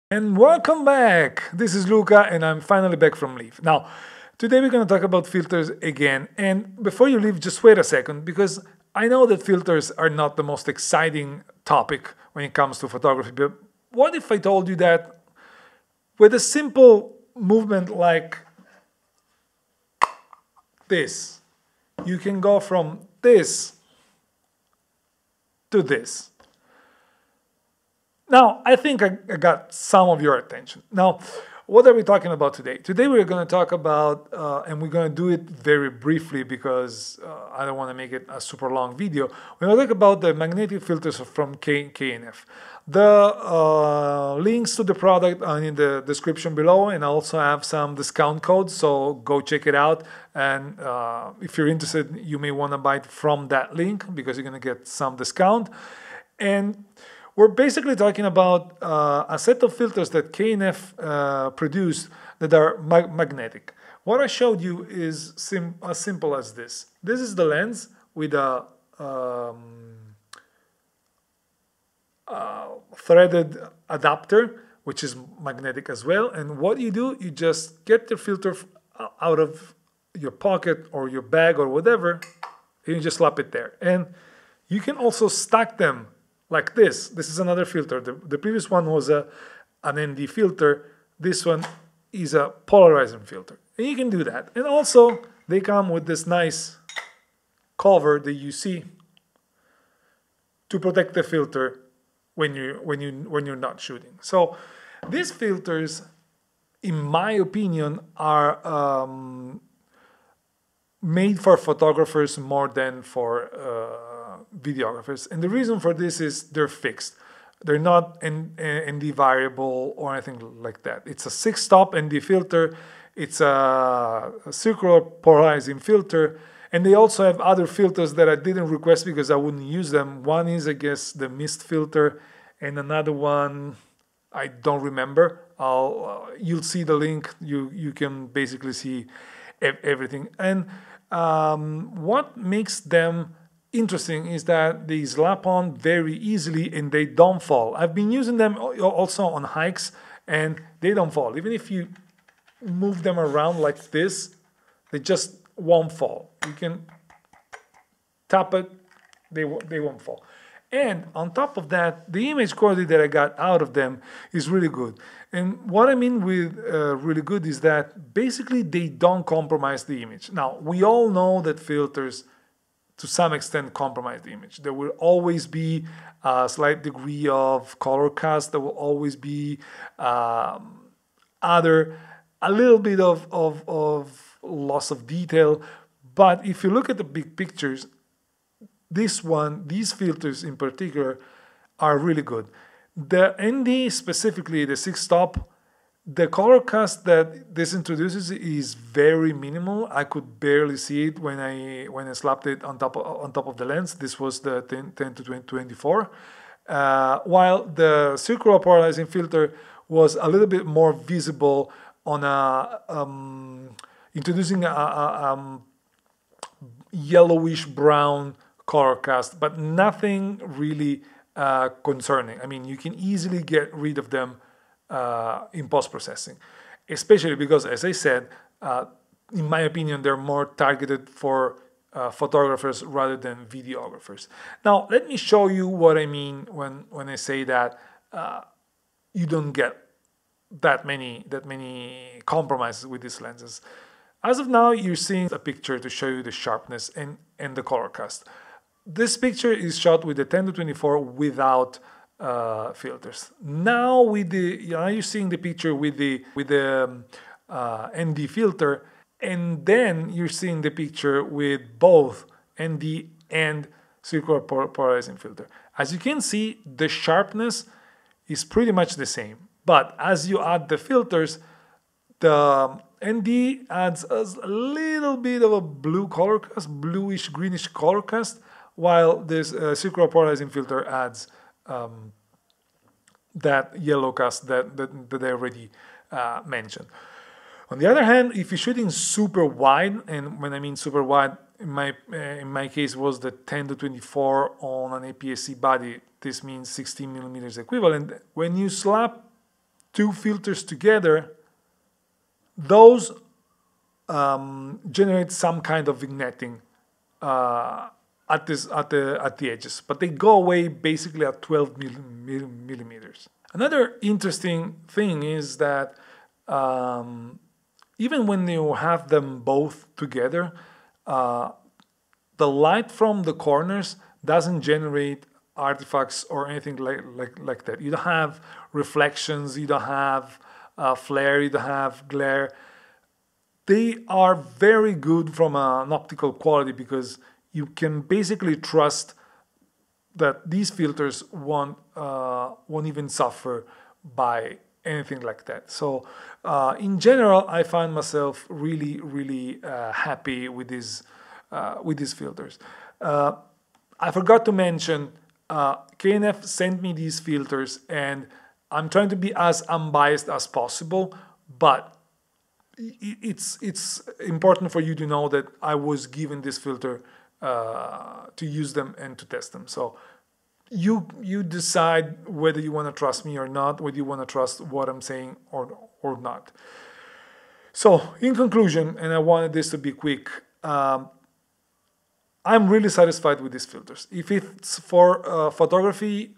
And welcome back! This is Luca and I'm finally back from leave. Now, today we're going to talk about filters again. And before you leave, just wait a second because I know that filters are not the most exciting topic when it comes to photography. But what if I told you that with a simple movement like this, you can go from this to this? Now, I think I got some of your attention. Now, what are we talking about today? Today we're going to talk about, and we're going to do it very briefly because I don't want to make it a super long video. We're going to talk about the magnetic filters from K&F. The links to the product are in the description below, and I also have some discount codes, so go check it out. And if you're interested, you may want to buy it from that link because you're going to get some discount. And we're basically talking about a set of filters that K&F produced that are magnetic. What I showed you is as simple as this. This is the lens with a threaded adapter, which is magnetic as well. And what you do, you just get the filter out of your pocket or your bag or whatever, and you just slap it there. And you can also stack them like this. This is another filter. The previous one was an ND filter. This one is a polarizing filter. And you can do that. And also, they come with this nice cover that you see to protect the filter when you're not shooting. So these filters, in my opinion, are made for photographers more than for videographers. And the reason for this is they're fixed. They're not ND variable or anything like that. It's a 6-stop ND filter. It's a circular polarizing filter. And they also have other filters that I didn't request because I wouldn't use them. One is, I guess, the mist filter, and another one I don't remember. You'll see the link. You can basically see everything. And what makes them interesting is that they slap on very easily and they don't fall. I've been using them also on hikes and they don't fall. Even if you move them around like this, they just won't fall. You can tap it, they won't fall. And on top of that, the image quality that I got out of them is really good. And what I mean with really good is that basically they don't compromise the image. Now, we all know that filters to some extent compromise the image. There will always be a slight degree of color cast. There will always be a little bit of loss of detail. But if you look at the big pictures, these filters in particular are really good. The ND, specifically the 6-stop, the color cast that this introduces is very minimal. I could barely see it when I slapped it on top of the lens. This was the 10 to 24. While the circular polarizing filter was a little bit more visible on introducing a yellowish brown color cast, but nothing really concerning. I mean, you can easily get rid of them in post-processing, especially because, as I said, in my opinion, they're more targeted for photographers rather than videographers. Now, let me show you what I mean when I say that you don't get that many compromises with these lenses. As of now, you're seeing a picture to show you the sharpness and the color cast. This picture is shot with the 10 to 24 without filters. Now you're seeing the picture with the ND filter, and then you're seeing the picture with both ND and circular polarizing filter. As you can see, the sharpness is pretty much the same, but as you add the filters, the ND adds a little bit of a blue color cast, bluish greenish color cast, while this circular polarizing filter adds that yellow cast that I already mentioned. On the other hand, if you're shooting super wide, and when I mean super wide, in my case was the 10 to 24 on an APS-C body. This means 16 millimeters equivalent. When you slap two filters together, those generate some kind of vignetting at the edges, but they go away basically at 12 millimeters. Another interesting thing is that even when you have them both together, the light from the corners doesn't generate artifacts or anything like that. You don't have reflections, you don't have flare, you don't have glare. They are very good from an optical quality because you can basically trust that these filters won't even suffer by anything like that. So in general, I find myself really happy with these filters. I forgot to mention, K&F sent me these filters, and I'm trying to be as unbiased as possible, but it's important for you to know that I was given this filter to use them and to test them. So you decide whether you want to trust me or not, whether you want to trust what I'm saying or not. So in conclusion, and I wanted this to be quick, I'm really satisfied with these filters. If it's for photography,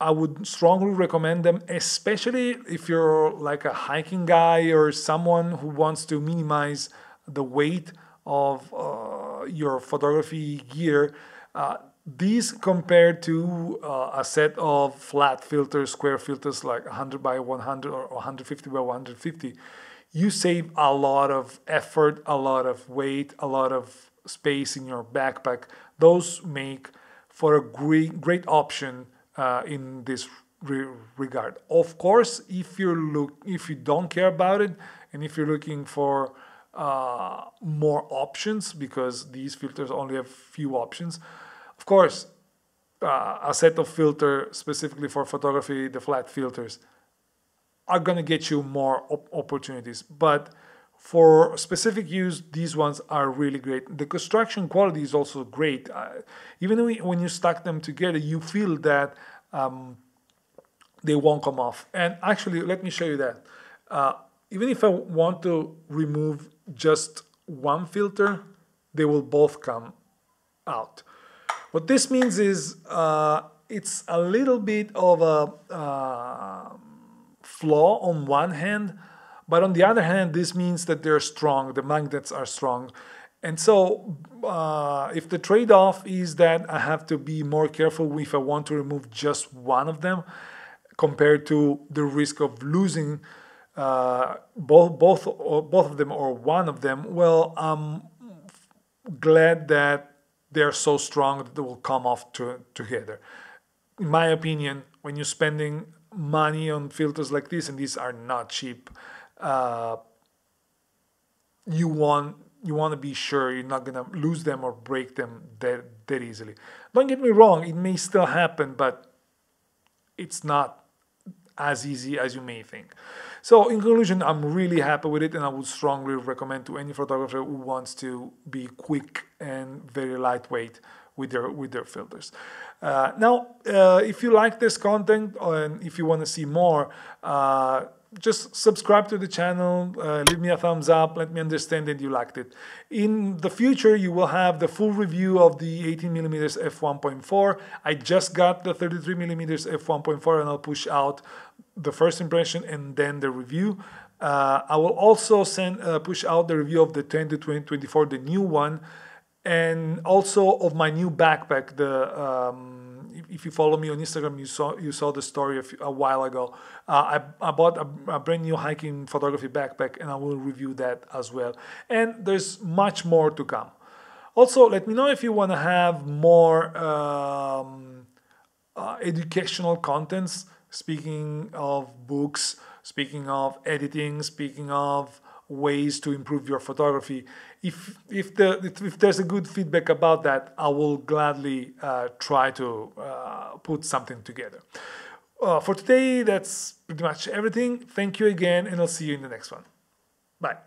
I would strongly recommend them, especially if you're like a hiking guy or someone who wants to minimize the weight of your photography gear. These compared to a set of flat filters, square filters like 100 by 100 or 150 by 150, you save a lot of effort, a lot of weight, a lot of space in your backpack. Those make for a great option in this regard. Of course, if you don't care about it, and if you're looking for more options, because these filters only have few options, of course, a set of filter specifically for photography, the flat filters, are gonna get you more opportunities. But for specific use, these ones are really great. The construction quality is also great. Even when you stack them together, you feel that they won't come off. And actually, let me show you that. Even if I want to remove just one filter, they will both come out. What this means is it's a little bit of a flaw on one hand, but on the other hand, this means that they're strong, the magnets are strong. And so if the trade-off is that I have to be more careful if I want to remove just one of them compared to the risk of losing both of them or one of them, well, I'm glad that they're so strong that they will come off together. In my opinion, when you're spending money on filters like this, and these are not cheap, you want to be sure you're not gonna lose them or break them that easily. Don't get me wrong, it may still happen, but it's not as easy as you may think. So in conclusion, I'm really happy with it, and I would strongly recommend to any photographer who wants to be quick and very lightweight with their filters. Now, if you like this content and if you want to see more, just subscribe to the channel, leave me a thumbs up, let me understand that you liked it. In the future, you will have the full review of the 18mm f1.4. I just got the 33mm f1.4, and I'll push out the first impression and then the review. I will also push out the review of the 10 to 2024, the new one, and also of my new backpack. If you follow me on Instagram, you saw the story a while ago. I bought a brand new hiking photography backpack, and I will review that as well. And there's much more to come. Also, let me know if you want to have more educational contents. Speaking of books, speaking of editing, speaking of ways to improve your photography. If there's a good feedback about that, I will gladly try to put something together. For today, that's pretty much everything. Thank you again, and I'll see you in the next one. Bye.